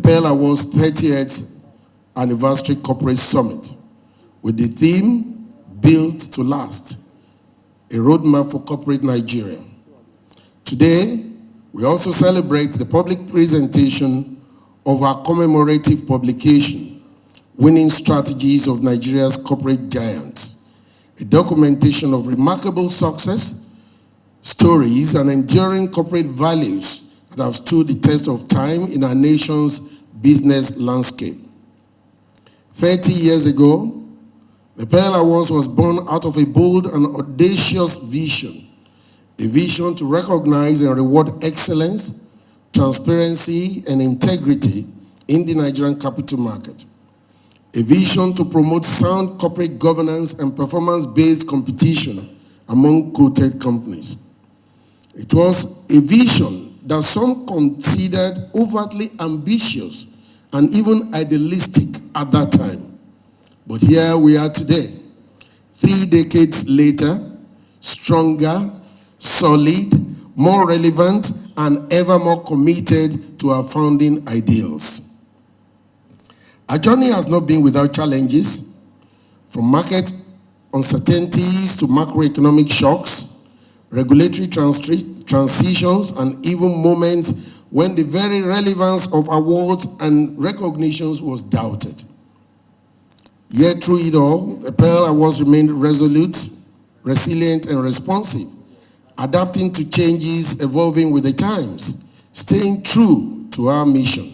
Pearl Awards 30th Anniversary Corporate Summit with the theme, Built to Last, a roadmap for corporate Nigeria. Today, we also celebrate the public presentation of our commemorative publication, Winning Strategies of Nigeria's Corporate Giants, a documentation of remarkable success, stories, and enduring corporate values that have stood the test of time in our nation's business landscape. 30 years ago, the Pearl Awards was born out of a bold and audacious vision, a vision to recognize and reward excellence, transparency, and integrity in the Nigerian capital market, a vision to promote sound corporate governance and performance-based competition among quoted companies. It was a vision that some considered overtly ambitious and even idealistic at that time. But here we are today, 3 decades later, stronger, solid, more relevant, and ever more committed to our founding ideals. Our journey has not been without challenges, from market uncertainties to macroeconomic shocks, regulatory transitions, and even moments when the very relevance of awards and recognitions was doubted. Yet through it all, the Pearl Awards remained resolute, resilient, and responsive, adapting to changes, evolving with the times, staying true to our mission.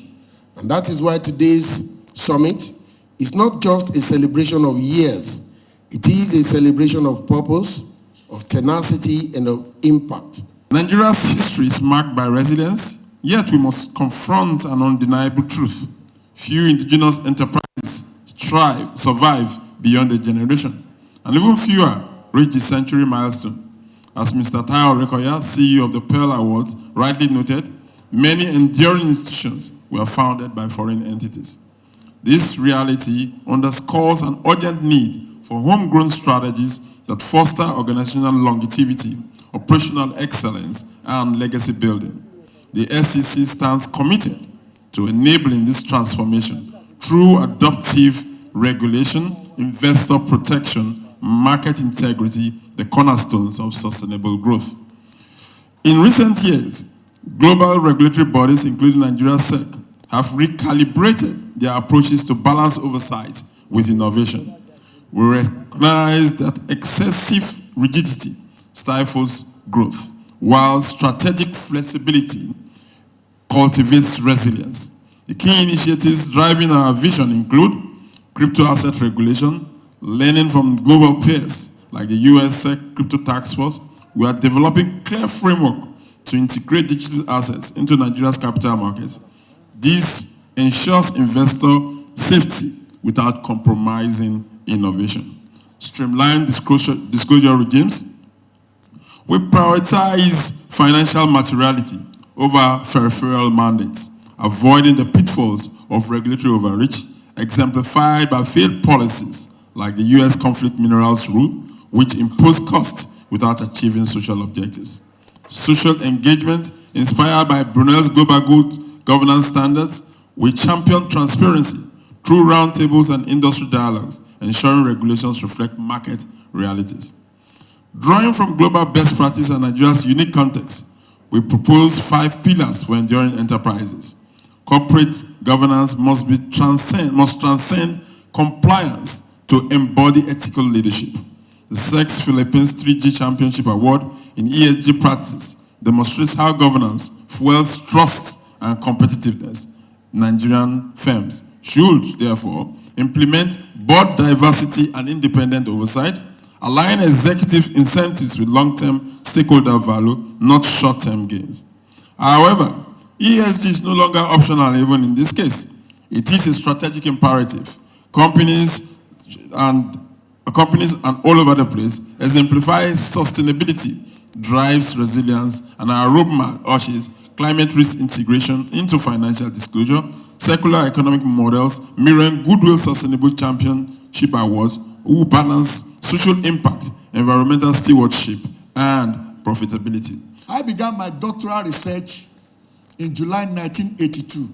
And that is why today's summit is not just a celebration of years, it is a celebration of purpose, of tenacity, and of impact. Nigeria's history is marked by resilience, yet we must confront an undeniable truth. Few indigenous enterprises survive beyond a generation, and even fewer reach the century milestone. As Mr. Tayo Rekoya, CEO of the Pearl Awards, rightly noted, many enduring institutions were founded by foreign entities. This reality underscores an urgent need for homegrown strategies that foster organizational longevity, operational excellence, and legacy building. The SEC stands committed to enabling this transformation through adaptive regulation, investor protection, market integrity, the cornerstones of sustainable growth. In recent years, global regulatory bodies, including Nigeria's SEC, have recalibrated their approaches to balance oversight with innovation. We recognize that excessive rigidity stifles growth, while strategic flexibility cultivates resilience. The key initiatives driving our vision include crypto asset regulation, learning from global peers like the US SEC Crypto Task Force. We are developing clear framework to integrate digital assets into Nigeria's capital markets. This ensures investor safety without compromising innovation. Streamline disclosure regimes. We prioritize financial materiality over peripheral mandates, avoiding the pitfalls of regulatory overreach, exemplified by failed policies like the US conflict minerals rule, which impose costs without achieving social objectives. Social engagement, inspired by Brunel's Global Good Governance Standards, we champion transparency through roundtables and industry dialogues, ensuring regulations reflect market realities. Drawing from global best practice and Nigeria's unique context, we propose 5 pillars for enduring enterprises. Corporate governance must transcend compliance to embody ethical leadership. The SEC's Philippines 3G Championship Award in ESG practice demonstrates how governance fuels trust and competitiveness. Nigerian firms should, therefore, implement board diversity and independent oversight, align executive incentives with long-term stakeholder value, not short-term gains. However, ESG is no longer optional even in this case. It is a strategic imperative. Companies and all over the place exemplify sustainability, drives resilience, and our roadmap urges climate risk integration into financial disclosure, circular economic models, mirroring Goodwill Sustainable Championship Awards, who balance social impact, environmental stewardship, and profitability. I began my doctoral research in July 1982.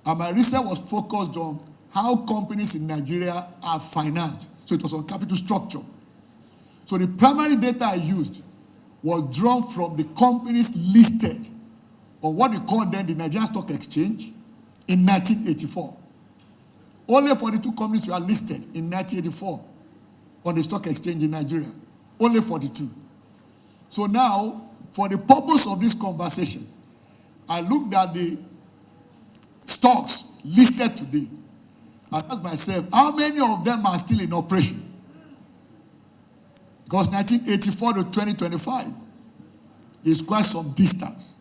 And my research was focused on how companies in Nigeria are financed. So it was on capital structure. So the primary data I used was drawn from the companies listed on what we call then the Nigerian Stock Exchange in 1984. Only 42 companies were listed in 1984 on the stock exchange in Nigeria. Only 42. So now, for the purpose of this conversation, I looked at the stocks listed today and asked myself, how many of them are still in operation? Because 1984 to 2025 is quite some distance.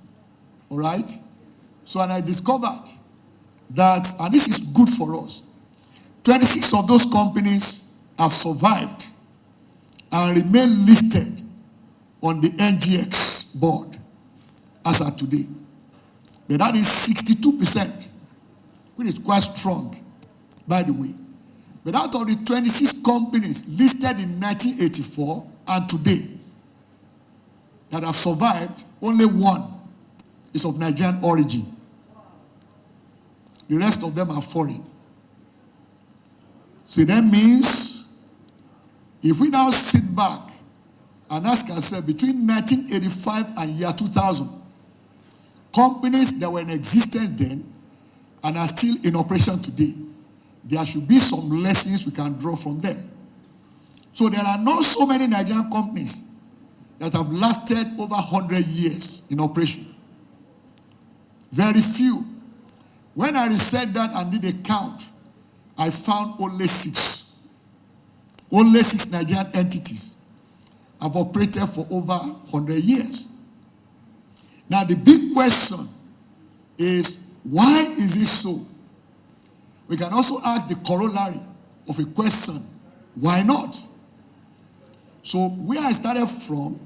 All right? So, and I discovered that, and this is good for us, 26 of those companies have survived and remain listed on the NGX board as of today. But that is 62%, which is quite strong, by the way. But out of the 26 companies listed in 1984 and today that have survived, only one is of Nigerian origin. The rest of them are foreign. So that means if we now sit back and ask ourselves, between 1985 and year 2000, companies that were in existence then and are still in operation today, there should be some lessons we can draw from them. So there are not so many Nigerian companies that have lasted over 100 years in operation. Very few. When I researched that and did a count, I found only 6. Only 6 Nigerian entities have operated for over 100 years. Now the big question is, why is it so? We can also ask the corollary of a question, why not? So where I started from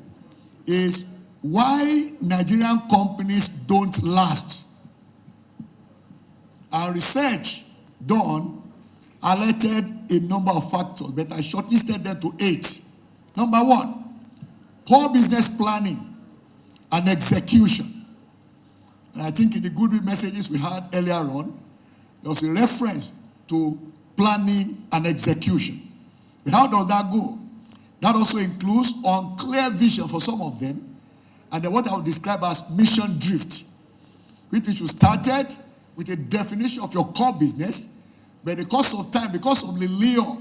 is why Nigerian companies don't last. Our research done highlighted a number of factors, but I shortlisted them to 8. Number 1, poor business planning and execution. And I think in the goodwill messages we had earlier on, there was a reference to planning and execution. But how does that go? That also includes unclear vision for some of them, and then what I would describe as mission drift, which you started with a definition of your core business, but because of time, because of the lure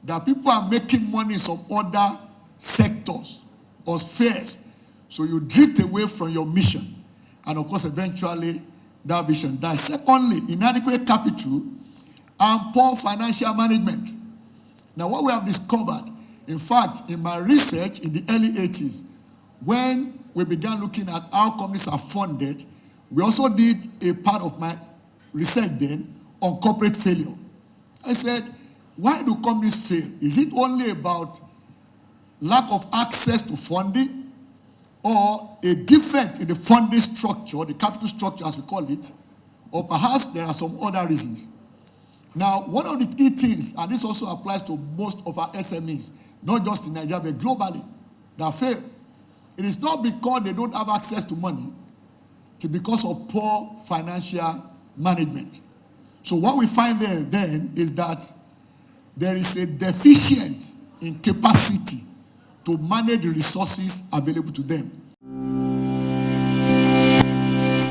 that people are making money in some other sectors or spheres, so you drift away from your mission, and of course eventually that vision dies. Secondly, inadequate capital and poor financial management. Now what we have discovered, in fact, in my research in the early 80s, when we began looking at how companies are funded, we also did a part of my research then on corporate failure. I said, why do companies fail? Is it only about lack of access to funding, or a defect in the funding structure, the capital structure as we call it, or perhaps there are some other reasons? Now, one of the key things, and this also applies to most of our SMEs, not just in Nigeria, but globally, that fail. It is not because they don't have access to money, it's because of poor financial management. So what we find there then is that there is a deficient in capacity to manage the resources available to them.